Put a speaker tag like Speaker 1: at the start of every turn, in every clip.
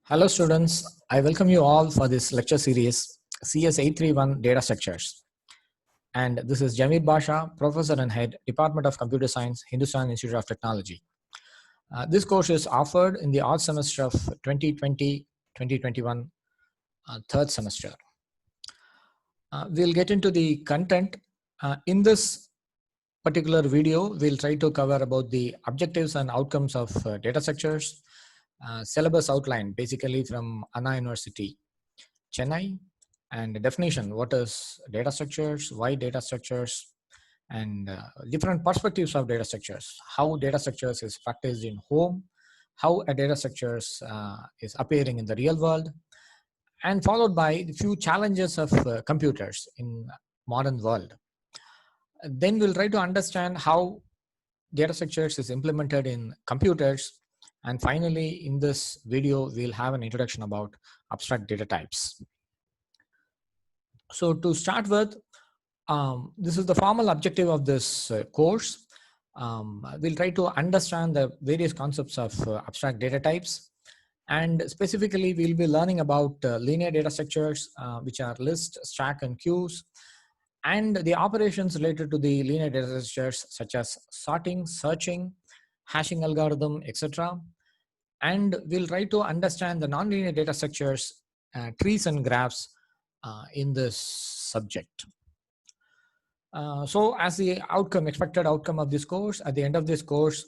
Speaker 1: Hello students, I welcome you all for this lecture series CS831 Data Structures. And this is Jamir Basha, Professor and Head, Department of Computer Science, Hindustan Institute of Technology. This course is offered in the odd semester of 2020-2021, third semester. We'll get into the content. In this particular video, we'll try to cover about the objectives and outcomes of data structures, syllabus outline basically from Anna University, Chennai, and the definition, what is data structures, why data structures, and different perspectives of data structures, how data structures is practiced in home, how a data structures is appearing in the real world, and followed by a few challenges of computers in modern world. Then we'll try to understand how data structures is implemented in computers. And finally, in this video, we'll have an introduction about abstract data types. So to start with, this is the formal objective of this course. We'll try to understand the various concepts of abstract data types. And specifically, we'll be learning about linear data structures, which are list, stack, and queues, and the operations related to the linear data structures, such as sorting, searching, hashing algorithm, etc. And we'll try to understand the nonlinear data structures, trees and graphs in this subject. So as the expected outcome of this course, at the end of this course,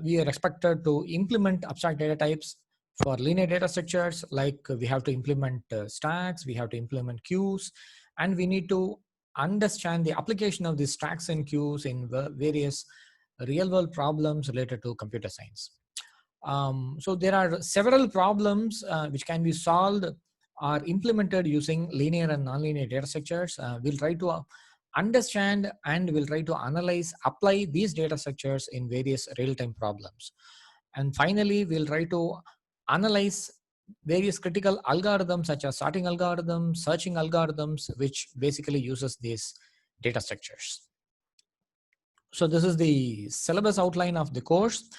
Speaker 1: we are expected to implement abstract data types for linear data structures, like we have to implement stacks, we have to implement queues, and we need to understand the application of these stacks and queues in various real-world problems related to computer science. So there are several problems which can be solved or implemented using linear and nonlinear data structures. We'll try to understand and we'll try to analyze, apply these data structures in various real-time problems. And finally, we'll try to analyze various critical algorithms such as sorting algorithms, searching algorithms, which basically uses these data structures. So this is the syllabus outline of the course.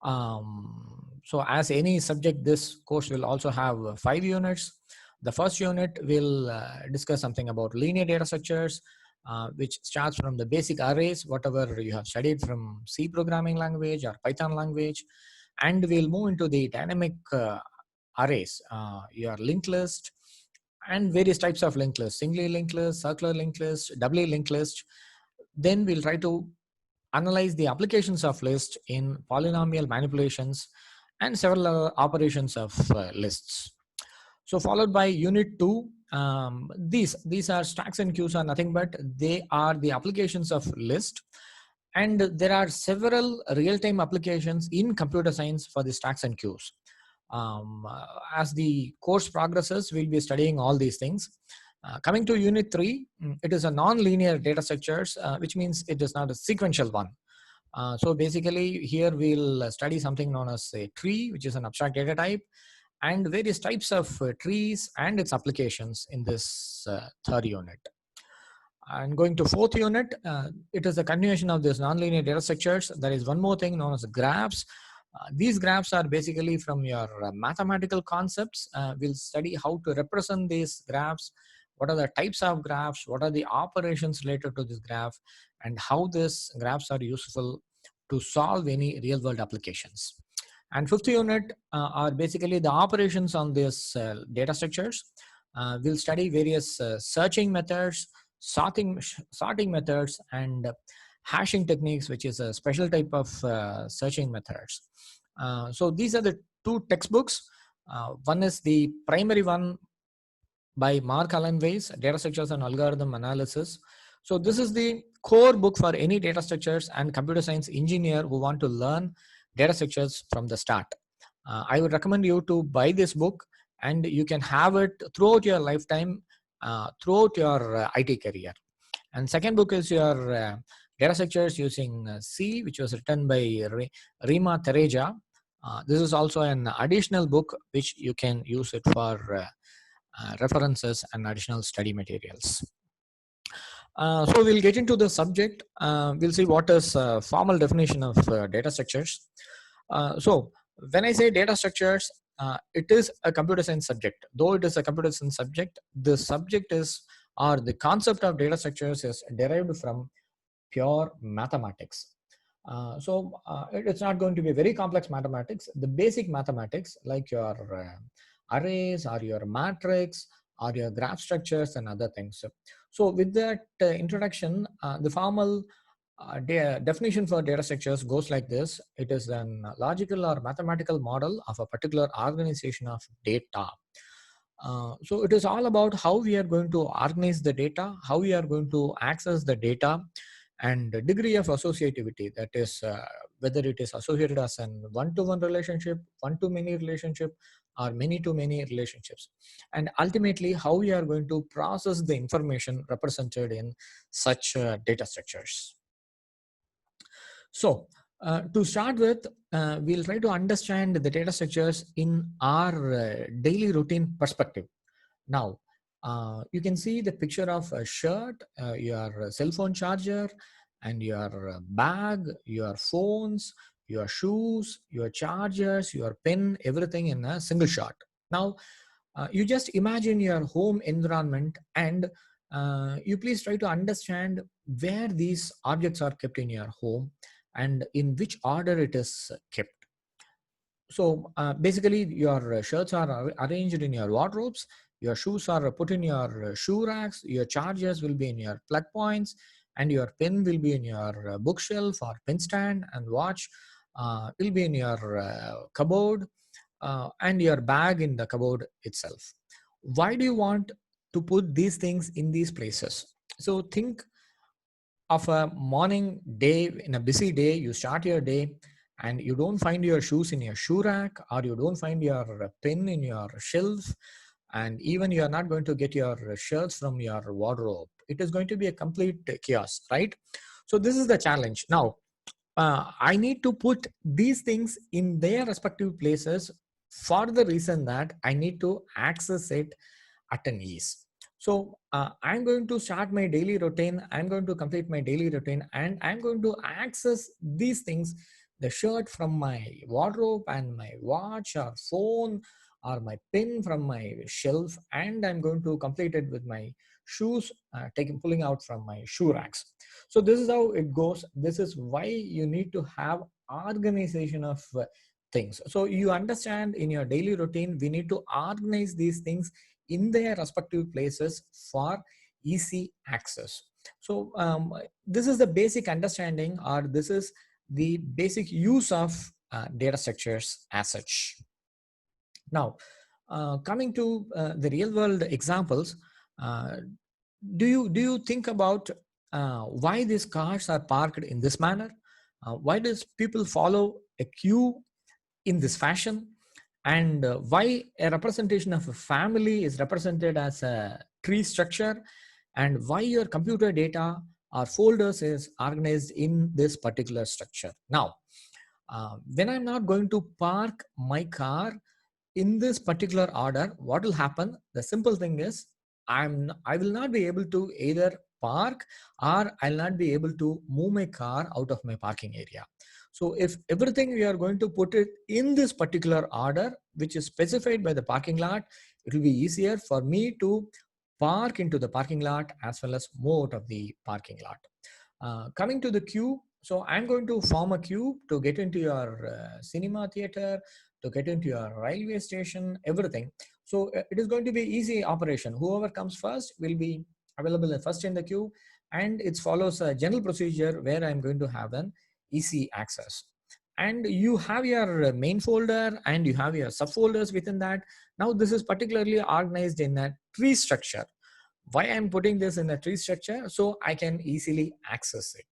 Speaker 1: So as any subject, this course will also have 5 units. The first unit will discuss something about linear data structures, which starts from the basic arrays, whatever you have studied from C programming language or Python language, and we'll move into the dynamic arrays, your linked list, and various types of linked lists, singly linked list, circular linked list, doubly linked list. Then we'll try to analyze the applications of list in polynomial manipulations and several other operations of lists. So followed by unit 2, these are stacks and queues are nothing but they are the applications of list, and there are several real-time applications in computer science for the stacks and queues. As the course progresses, we'll be studying all these things. Coming to unit 3, it is a non-linear data structures, which means it is not a sequential one. So basically here we'll study something known as a tree, which is an abstract data type, and various types of trees and its applications in this third unit. And going to fourth unit, it is a continuation of this nonlinear data structures. There is one more thing known as graphs. These graphs are basically from your mathematical concepts. We'll study how to represent these graphs, what are the types of graphs, what are the operations related to this graph, and how these graphs are useful to solve any real-world applications. And fifth unit are basically the operations on these data structures. We'll study various searching methods, sorting methods, and hashing techniques, which is a special type of searching methods. So these are the 2 textbooks. One is the primary one by Mark Allen Weiss, Data Structures and Algorithm Analysis. So this is the core book for any data structures and computer science engineer who want to learn data structures from the start. I would recommend you to buy this book, and you can have it throughout your lifetime, throughout your IT career. And second book is your data structures using C, which was written by Rima Tereja. This is also an additional book which you can use it for references and additional study materials. So we'll get into the subject. We'll see what is formal definition of data structures. So when I say data structures, it is a computer science subject. Though it is a computer science subject, the subject is, or the concept of data structures is derived from pure mathematics. It's not going to be very complex mathematics. The basic mathematics, like your arrays or your matrix or your graph structures and other things. So with that introduction, the formal definition for data structures goes like this. It is a logical or mathematical model of a particular organization of data. So it is all about how we are going to organize the data, how we are going to access the data, and the degree of associativity, that is whether it is associated as an one-to-one relationship, one-to-many relationship, or many-to-many relationships, and ultimately how we are going to process the information represented in such data structures. So to start with, we'll try to understand the data structures in our daily routine perspective. Now, you can see the picture of a shirt, your cell phone charger, and your bag, your phones, your shoes, your chargers, your pen, everything in a single shot. Now, you just imagine your home environment, and you please try to understand where these objects are kept in your home and in which order it is kept. So basically, your shirts are arranged in your wardrobes, your shoes are put in your shoe racks, your chargers will be in your plug points, and your pen will be in your bookshelf or pen stand, and watch will be in your cupboard, and your bag in the cupboard itself. Why do you want to put these things in these places? So think of a morning day. In a busy day, you start your day and you don't find your shoes in your shoe rack, or you don't find your pen in your shelf, and even you are not going to get your shirts from your wardrobe. It is going to be a complete chaos, right? So this is the challenge. Now, I need to put these things in their respective places for the reason that I need to access it at an ease. So I'm going to start my daily routine. I'm going to complete my daily routine, and I'm going to access these things, the shirt from my wardrobe, and my watch or phone or my pen from my shelf, and I'm going to complete it with my shoes, pulling out from my shoe racks. So this is how it goes. This is why you need to have organization of things. So you understand, in your daily routine, we need to organize these things in their respective places for easy access. So this is the basic understanding, or this is the basic use of data structures as such. Now, coming to the real world examples, do you think about why these cars are parked in this manner? Why does people follow a queue in this fashion? And why a representation of a family is represented as a tree structure, and why your computer data or folders is organized in this particular structure? Now, when I'm not going to park my car in this particular order, what will happen? The simple thing is, I will not be able to either park, or I'll not be able to move my car out of my parking area. So if everything we are going to put it in this particular order, which is specified by the parking lot, it will be easier for me to park into the parking lot as well as move out of the parking lot. Coming to the queue, so I'm going to form a queue to get into your cinema theater, to get into your railway station, everything. So it is going to be easy operation. Whoever comes first will be available first in the queue, and it follows a general procedure where I'm going to have an easy access. And you have your main folder and you have your subfolders within that. Now this is particularly organized in a tree structure. Why I'm putting this in a tree structure? So I can easily access it.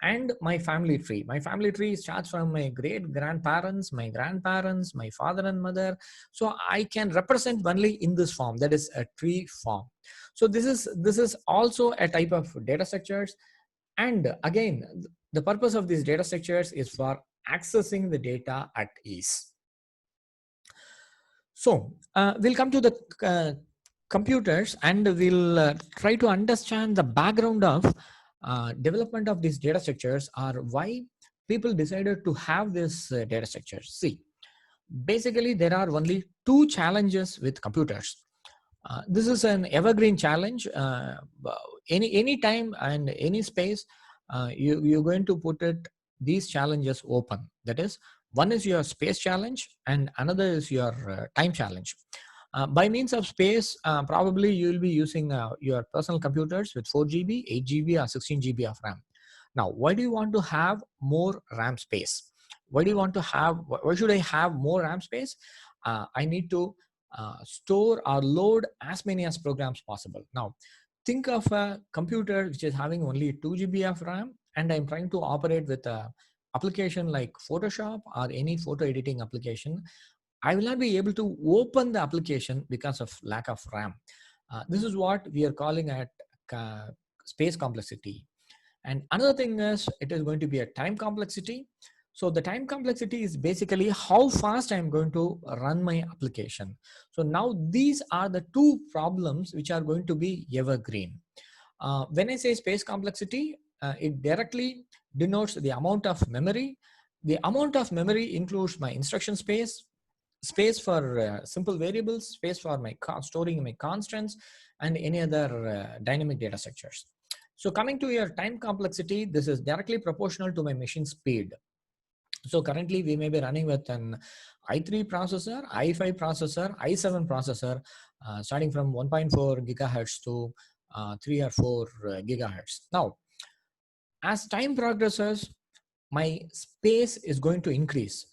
Speaker 1: And my family tree starts from my great grandparents, my grandparents, my father and mother. So I can represent only in this form, that is a tree form. So this is also a type of data structures. And again, the purpose of these data structures is for accessing the data at ease. So we'll come to the computers, and we'll try to understand the background of development of these data structures, or why people decided to have this data structures. See, Basically, there are only two challenges with computers. This is an evergreen challenge. Any time and any space, you're going to put it these challenges open. That is, one is your space challenge and another is your time challenge. By means of space, probably you will be using your personal computers with 4 GB, 8 GB, or 16 GB of RAM. Now, why do you want to have more RAM space? Why do you want to have? Why should I have more RAM space? I need to store or load as many as programs possible. Now, think of a computer which is having only 2 GB of RAM, and I'm trying to operate with a application like Photoshop or any photo editing application. I will not be able to open the application because of lack of RAM. This is what we are calling at space complexity. And another thing is it is going to be a time complexity. So the time complexity is basically how fast I'm going to run my application. So now these are the two problems which are going to be evergreen. When I say space complexity, it directly denotes the amount of memory. The amount of memory includes my instruction space, space for simple variables, space for my storing my constants, and any other dynamic data structures. So coming to your time complexity, this is directly proportional to my machine speed. So currently we may be running with an i3 processor, i5 processor, i7 processor, starting from 1.4 gigahertz to 3 or 4 gigahertz. Now, as time progresses, my space is going to increase.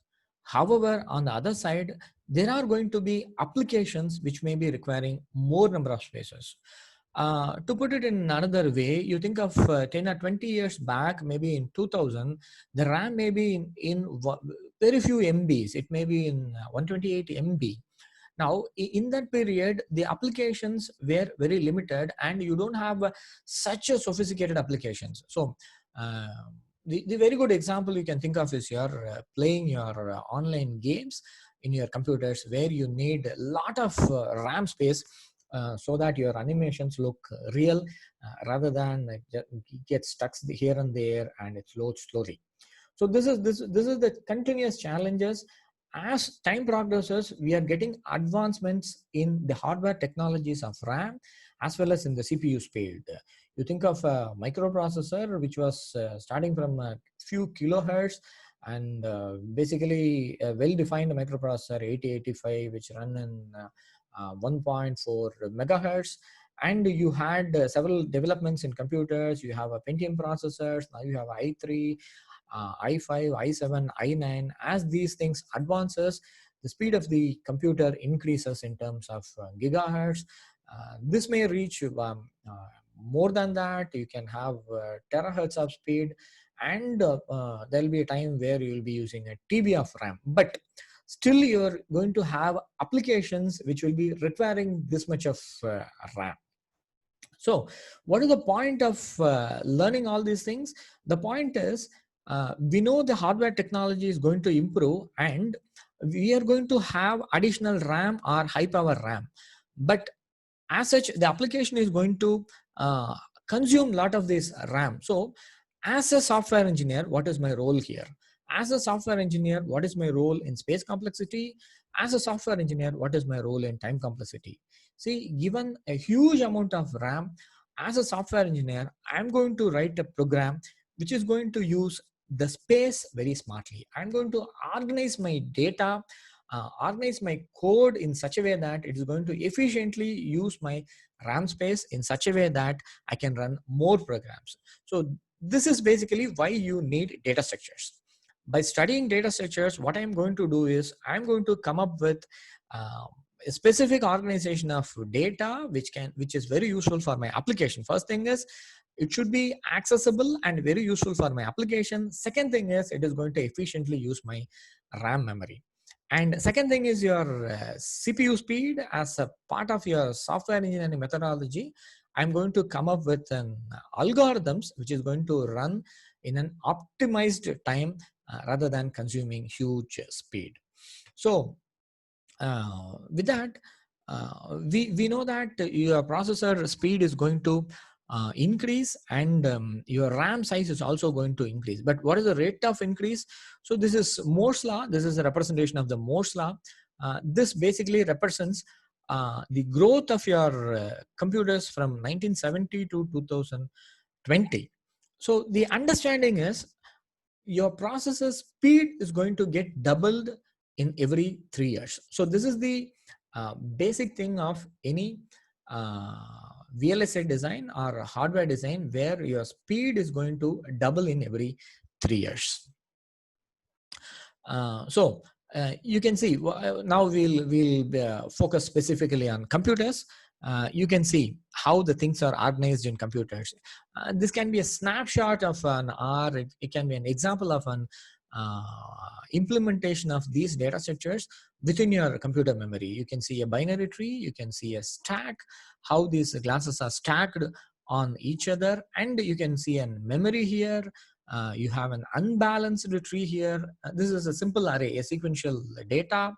Speaker 1: However, on the other side, there are going to be applications which may be requiring more number of spaces. To put it in another way, you think of 10 or 20 years back, maybe in 2000, the RAM may be in very few MBs. It may be in 128 MB. Now, in that period, the applications were very limited and you don't have such a sophisticated applications. So, the very good example you can think of is you're playing your online games in your computers where you need a lot of RAM space so that your animations look real rather than get stuck here and there and it loads slowly. So this is the continuous challenges. As time progresses, we are getting advancements in the hardware technologies of RAM as well as in the CPU speed. You think of a microprocessor which was starting from a few kilohertz and basically a well-defined microprocessor 8085 which run in 1.4 megahertz, and you had several developments in computers. You have a Pentium processors, now you have i3, i5, i7, i9. As these things advances, the speed of the computer increases in terms of gigahertz. This may reach more than that. You can have terahertz of speed, and there will be a time where you will be using a TB of RAM. But still, you're going to have applications which will be requiring this much of RAM. So, what is the point of learning all these things? The point is, we know the hardware technology is going to improve and we are going to have additional RAM or high power RAM. But as such, the application is going to consume a lot of this RAM. So, as a software engineer, what is my role here? As a software engineer, what is my role in space complexity? As a software engineer, what is my role in time complexity? See, given a huge amount of RAM, as a software engineer, I'm going to write a program which is going to use the space very smartly. I'm going to organize my data, organize my code in such a way that it is going to efficiently use my RAM space in such a way that I can run more programs. So this is basically why you need data structures. By studying data structures, what I'm going to do is I'm going to come up with a specific organization of data which is very useful for my application. First thing is it should be accessible and very useful for my application. Second thing is it is going to efficiently use my RAM memory. And second thing is your CPU speed. As a part of your software engineering methodology, I'm going to come up with an algorithms which is going to run in an optimized time rather than consuming huge speed. So with that, we know that your processor speed is going to increase, and your RAM size is also going to increase. But what is the rate of increase? So this is Moore's law. This is a representation of the Moore's law. This basically represents the growth of your computers from 1970 to 2020. So the understanding is your processor speed is going to get doubled in every 3 years. So this is the basic thing of any VLSI design or hardware design, where your speed is going to double in every 3 years. You can see now we'll focus specifically on computers. You can see how the things are organized in computers. This can be a snapshot of an R. It can be an example of an implementation of these data structures within your computer memory. You can see a binary tree. You can see a stack, how these classes are stacked on each other, and you can see a memory here. You have an unbalanced tree here. This is a simple array, a sequential data,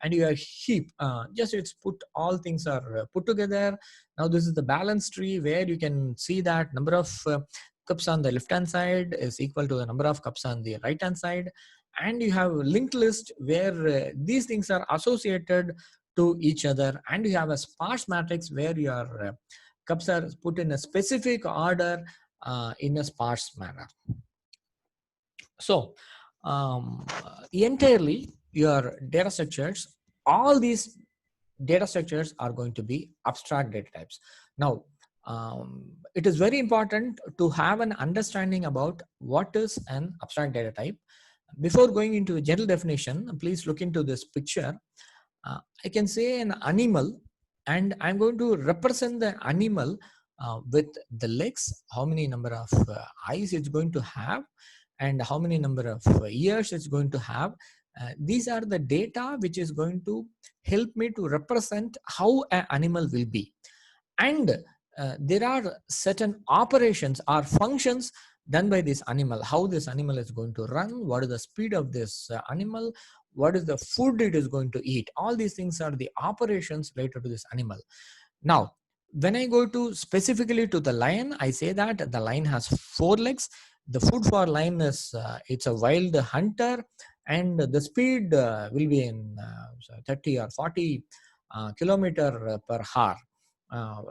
Speaker 1: and your heap. Just it's put all things are put together. Now this is the balanced tree, where you can see that number of cups on the left hand side is equal to the number of cups on the right hand side, and you have a linked list where these things are associated to each other, and you have a sparse matrix where your cups are put in a specific order in a sparse manner. So entirely your data structures, all these data structures are going to be abstract data types. Now it is very important to have an understanding about what is an abstract data type. Before going into a general definition, please look into this picture. I can say an animal, and I'm going to represent the animal with the legs, how many number of eyes it's going to have, and how many number of ears it's going to have. These are the data which is going to help me to represent how an animal will be. And there are certain operations or functions done by this animal, how this animal is going to run, what is the speed of this animal, what is the food it is going to eat. All these things are the operations related to this animal. Now, when I go to specifically to the lion, I say that the lion has 4 legs. The food for lion is it's a wild hunter, and the speed will be in 30 or 40 kilometer per hour.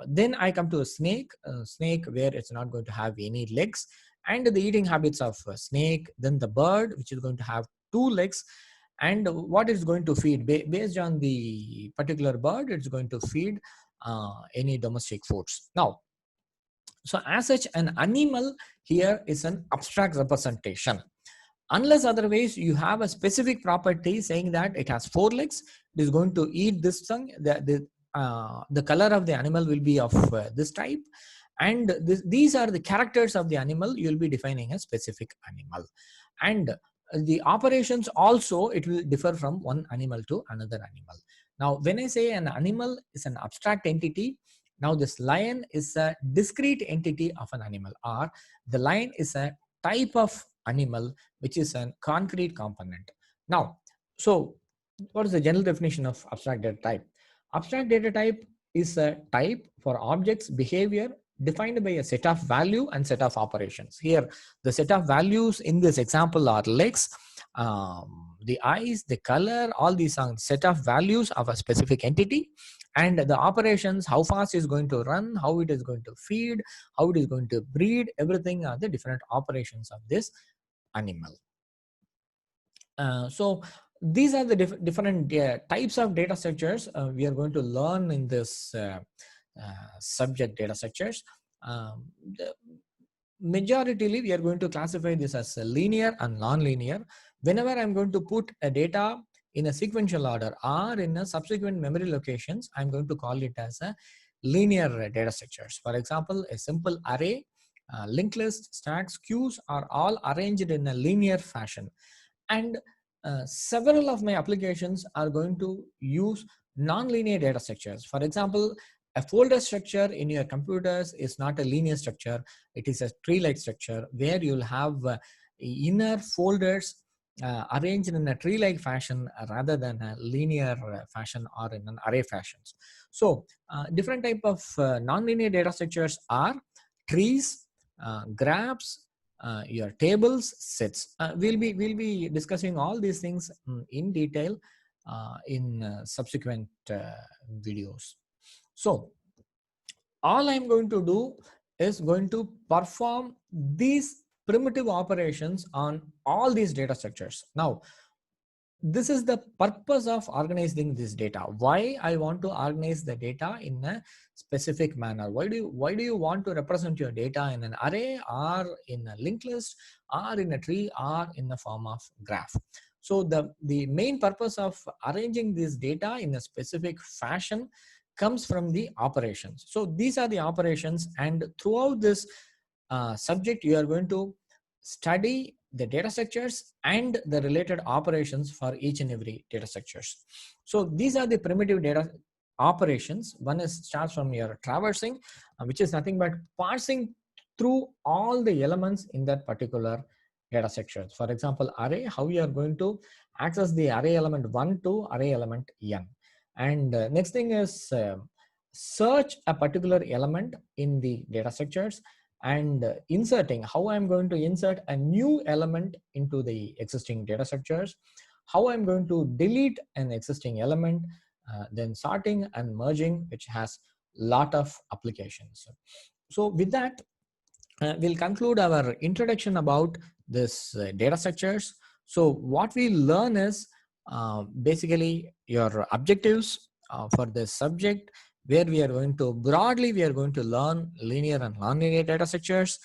Speaker 1: Then I come to a snake, where it's not going to have any legs, and the eating habits of a snake. Then the bird, which is going to have 2 legs, and what it's going to feed based on the particular bird, it's going to feed any domestic foods. Now, so as such, an animal here is an abstract representation. Unless otherwise you have a specific property saying that it has 4 legs, it is going to eat this thing, the color of the animal will be of this type, and these are the characters of the animal. You will be defining a specific animal, and the operations also, it will differ from one animal to another animal. Now, when I say an animal is an abstract entity, now this lion is a discrete entity of an animal, or the lion is a type of animal which is a concrete component. Now, so what is the general definition of abstract data type? Abstract data type is a type for objects behavior defined by a set of value and set of operations. Here, the set of values in this example are legs, the eyes, the color, all these are set of values of a specific entity, and the operations, how fast is going to run, how it is going to feed, how it is going to breed, everything are the different operations of this animal. So these are the different types of data structures we are going to learn in this subject data structures. Majoritarily, we are going to classify this as linear and non-linear. Whenever I'm going to put a data in a sequential order or in a subsequent memory locations, I'm going to call it as a linear data structures. For example, a simple array, linked list, stacks, queues are all arranged in a linear fashion. And several of my applications are going to use non-linear data structures. For example, a folder structure in your computers is not a linear structure. It is a tree-like structure where you'll have inner folders arranged in a tree-like fashion rather than a linear fashion or in an array fashions. So different type of non-linear data structures are trees, graphs, your tables, sets. We'll be discussing all these things in detail in subsequent videos. So all I'm going to do is going to perform these primitive operations on all these data structures. Now, this is the purpose of organizing this data. Why I want to organize the data in a specific manner. Why do you want to represent your data in an array, or in a linked list, or in a tree, or in the form of graph? So the main purpose of arranging this data in a specific fashion comes from the operations. So these are the operations, and throughout this subject, you are going to study the data structures and the related operations for each and every data structures. So these are the primitive data operations. One is starts from your traversing, which is nothing but parsing through all the elements in that particular data structure. For example, array, how you are going to access the array element 1 to array element n. And next thing is search a particular element in the data structures, and inserting, how I'm going to insert a new element into the existing data structures, how I'm going to delete an existing element, then sorting and merging, which has lot of applications. So with that, we'll conclude our introduction about this data structures. So what we learn is basically your objectives for this subject, where we are going to broadly, we are going to learn linear and nonlinear data structures.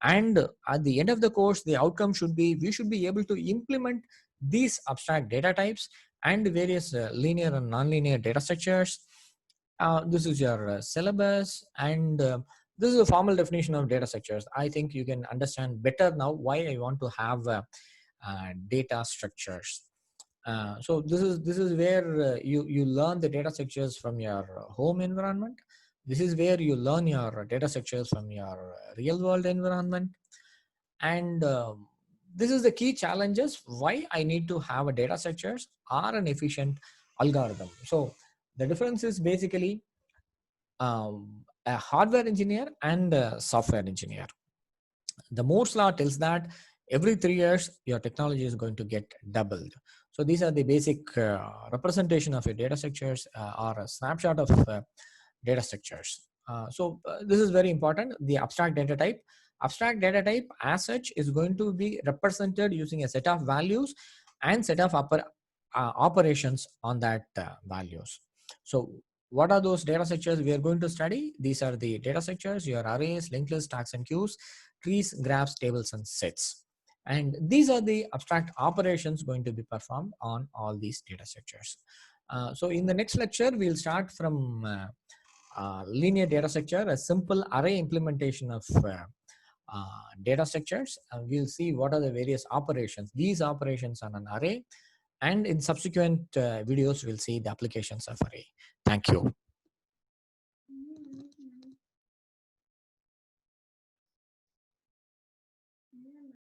Speaker 1: And at the end of the course, the outcome should be, we should be able to implement these abstract data types and various linear and nonlinear data structures. This is your syllabus, and this is a formal definition of data structures. I think you can understand better now why I want to have data structures. So this is where you learn the data structures from your home environment. This is where you learn your data structures from your real world environment. And this is the key challenges why I need to have a data structures or an efficient algorithm. So the difference is basically a hardware engineer and a software engineer. The Moore's law tells that every 3 years your technology is going to get doubled. So these are the basic representation of your data structures, or a snapshot of data structures. This is very important. The abstract data type. Abstract data type as such is going to be represented using a set of values and set of operations on that values. So what are those data structures we are going to study? These are the data structures, your arrays, linked lists, stacks and queues, trees, graphs, tables, and sets. And these are the abstract operations going to be performed on all these data structures. So in the next lecture, we'll start from linear data structure, a simple array implementation of data structures. We'll see what are the various operations, these operations on an array. And in subsequent videos, we'll see the applications of array. Thank you.